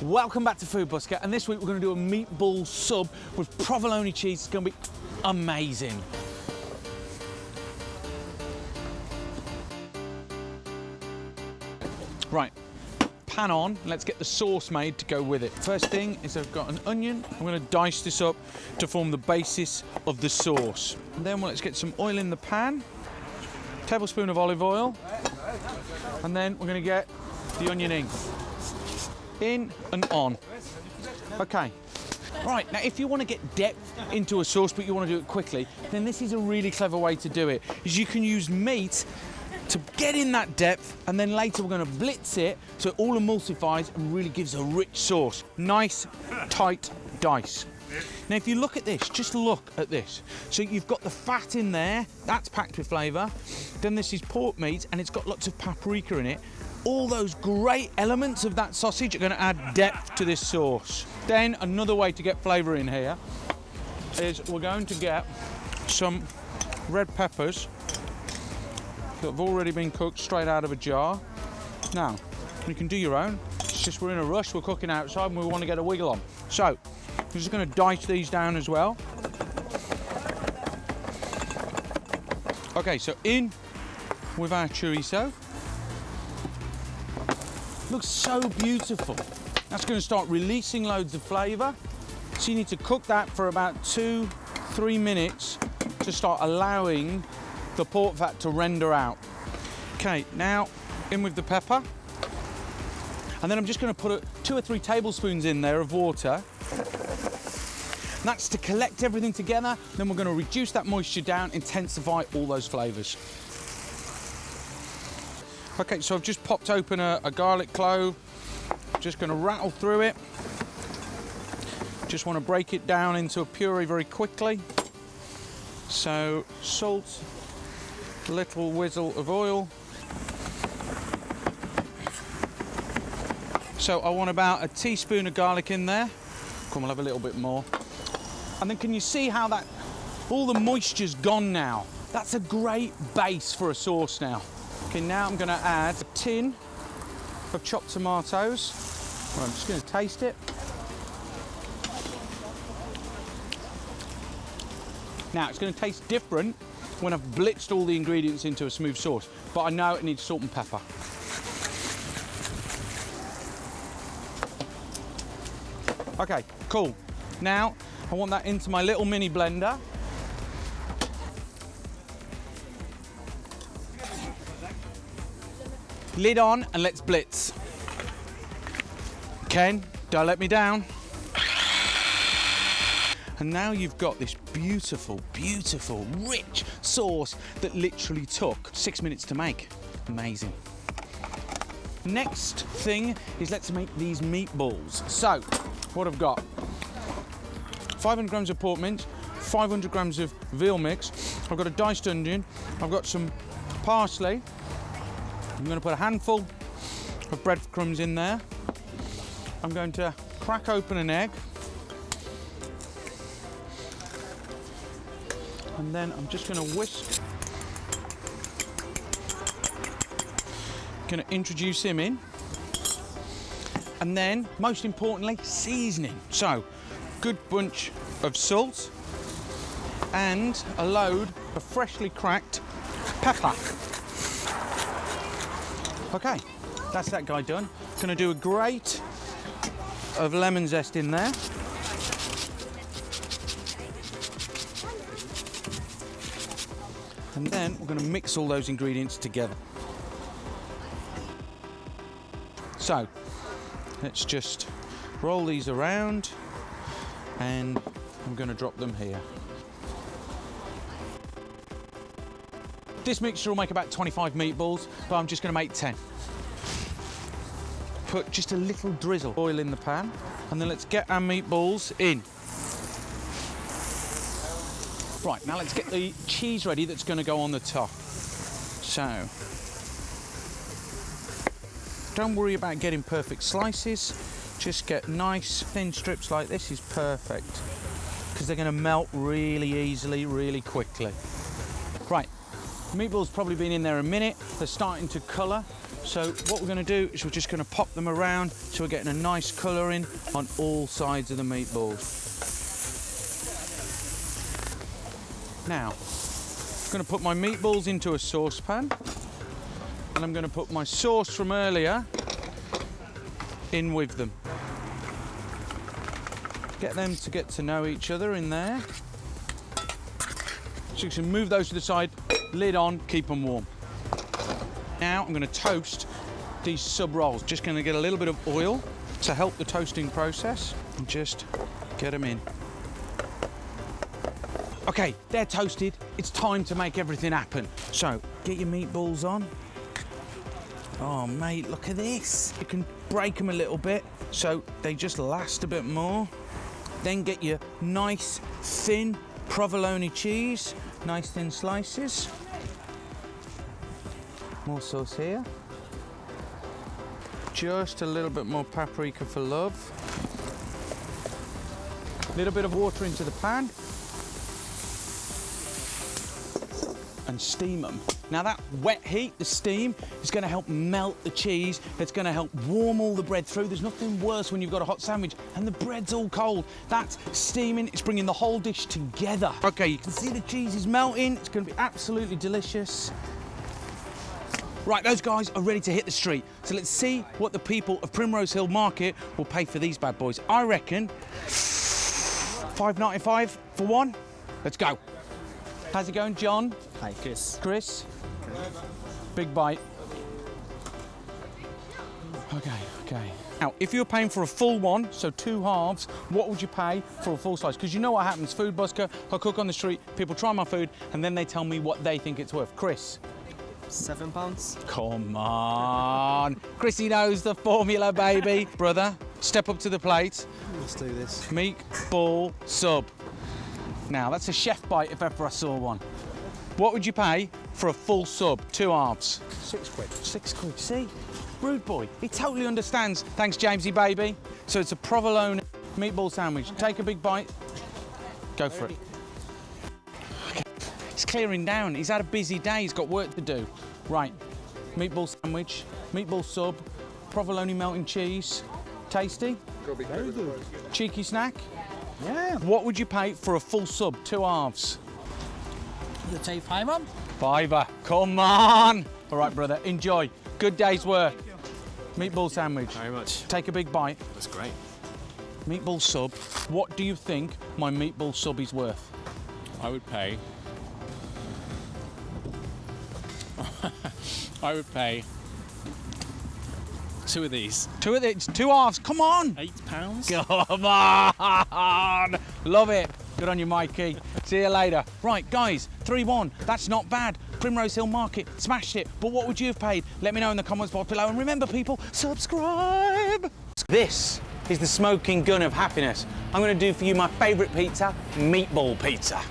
Welcome back to Food Busker, and this week we're going to do a meatball sub with provolone cheese. It's going to be amazing. Right, pan on, let's get the sauce made to go with it. First thing is I've got an onion. I'm going to dice this up to form the basis of the sauce. And then let's get some oil in the pan, tablespoon of olive oil, and then we're going to get the onion in and on. Okay, right, now if you want to get depth into a sauce but you want to do it quickly, then this is a really clever way to do it, is you can use meat to get in that depth, and then later we're going to blitz it so it all emulsifies and really gives a rich sauce. Nice, tight dice. Now if you look at this, just look at this. So you've got the fat in there, that's packed with flavour. Then this is pork meat and it's got lots of paprika in it. All those great elements of that sausage are going to add depth to this sauce. Then another way to get flavour in here is we're going to get some red peppers that have already been cooked straight out of a jar. Now, you can do your own. It's just we're in a rush, we're cooking outside and we want to get a wiggle on. So, we're just going to dice these down as well. Okay, so in with our chorizo. Looks so beautiful. That's going to start releasing loads of flavour. So you need to cook that for about 2-3 minutes to start allowing the pork fat to render out. Okay, now in with the pepper. And then I'm just going to put 2 or 3 tablespoons in there of water. And that's to collect everything together. Then we're going to reduce that moisture down, intensify all those flavours. Okay, so I've just popped open a garlic clove. Just going to rattle through it. Just want to break it down into a puree very quickly. So salt, a little whizzle of oil. So I want about a teaspoon of garlic in there. Come, we'll have a little bit more. And then can you see how that, all the moisture's gone now? That's a great base for a sauce now. Okay, now I'm going to add a tin of chopped tomatoes. Well, I'm just going to taste it. Now, it's going to taste different when I've blitzed all the ingredients into a smooth sauce, but I know it needs salt and pepper. Okay, cool. Now, I want that into my little mini blender. Lid on and let's blitz. Ken, don't let me down. And now you've got this beautiful, beautiful, rich sauce that literally took 6 minutes to make. Amazing. Next thing is let's make these meatballs. So, what I've got, 500 grams of pork mince, 500 grams of veal mix. I've got a diced onion. I've got some parsley. I'm going to put a handful of breadcrumbs in there. I'm going to crack open an egg. And then I'm just going to whisk. Going to introduce him in. And then, most importantly, seasoning. So, good bunch of salt and a load of freshly cracked pepper. Okay, that's that guy done. Gonna do a grate of lemon zest in there. And then we're gonna mix all those ingredients together. So, let's just roll these around and I'm gonna drop them here. This mixture will make about 25 meatballs, but I'm just going to make 10. Put just a little drizzle of oil in the pan, and then let's get our meatballs in. Right, now let's get the cheese ready that's going to go on the top. So, don't worry about getting perfect slices, just get nice thin strips like this is perfect, because they're going to melt really easily, really quickly. Right. Meatball's probably been in there a minute. They're starting to colour. So what we're going to do is we're just going to pop them around so we're getting a nice colouring on all sides of the meatballs. Now, I'm going to put my meatballs into a saucepan, and I'm going to put my sauce from earlier in with them. Get them to get to know each other in there. So you can move those to the side, lid on, keep them warm. Now I'm going to toast these sub rolls. Just going to get a little bit of oil to help the toasting process and just get them in. Okay, they're toasted. It's time to make everything happen. So get your meatballs on. Oh mate, look at this. You can break them a little bit so they just last a bit more. Then get your nice thin provolone cheese, nice thin slices. More sauce here. Just a little bit more paprika for love. A little bit of water into the pan. And steam them. Now that wet heat, the steam, is going to help melt the cheese. It's going to help warm all the bread through. There's nothing worse when you've got a hot sandwich and the bread's all cold. That's steaming. It's bringing the whole dish together. Okay, you can see the cheese is melting. It's going to be absolutely delicious. Right, those guys are ready to hit the street. So let's see what the people of Primrose Hill Market will pay for these bad boys. I reckon $5.95 for one. Let's go. How's it going, John? Hi, Chris. Chris? Big bite. Okay. Now, if you're paying for a full one, so 2 halves, what would you pay for a full slice? Because you know what happens, food busker, I cook on the street, people try my food, and then they tell me what they think it's worth. Chris? £7. Come on. Chrissy knows the formula, baby. Brother, step up to the plate. Let's do this. Meatball sub. Now, that's a chef bite if ever I saw one. What would you pay for a full sub, 2 halves? £6. £6, see? Rude boy, he totally understands. Thanks, Jamesy, baby. So it's a provolone meatball sandwich. Take a big bite. Go for it. Okay. He's clearing down. He's had a busy day. He's got work to do. Right, meatball sandwich, meatball sub, provolone melting cheese. Tasty? Very good. Cheeky snack? Yeah. What would you pay for a full sub, 2 halves? You'll take £5. £5. Come on. All right, brother, enjoy. Good day's work. Meatball sandwich. Very much. Take a big bite. That's great. Meatball sub. What do you think my meatball sub is worth? I would pay. I would pay 2 of these. 2 of these, 2 halves. Come on. £8. Come on. Love it. Good on you, Mikey. See you later. Right, guys, 3-1. That's not bad. Primrose Hill Market smashed it. But what would you have paid? Let me know in the comments box below. And remember, people, subscribe. This is the smoking gun of happiness. I'm going to do for you my favourite pizza, meatball pizza.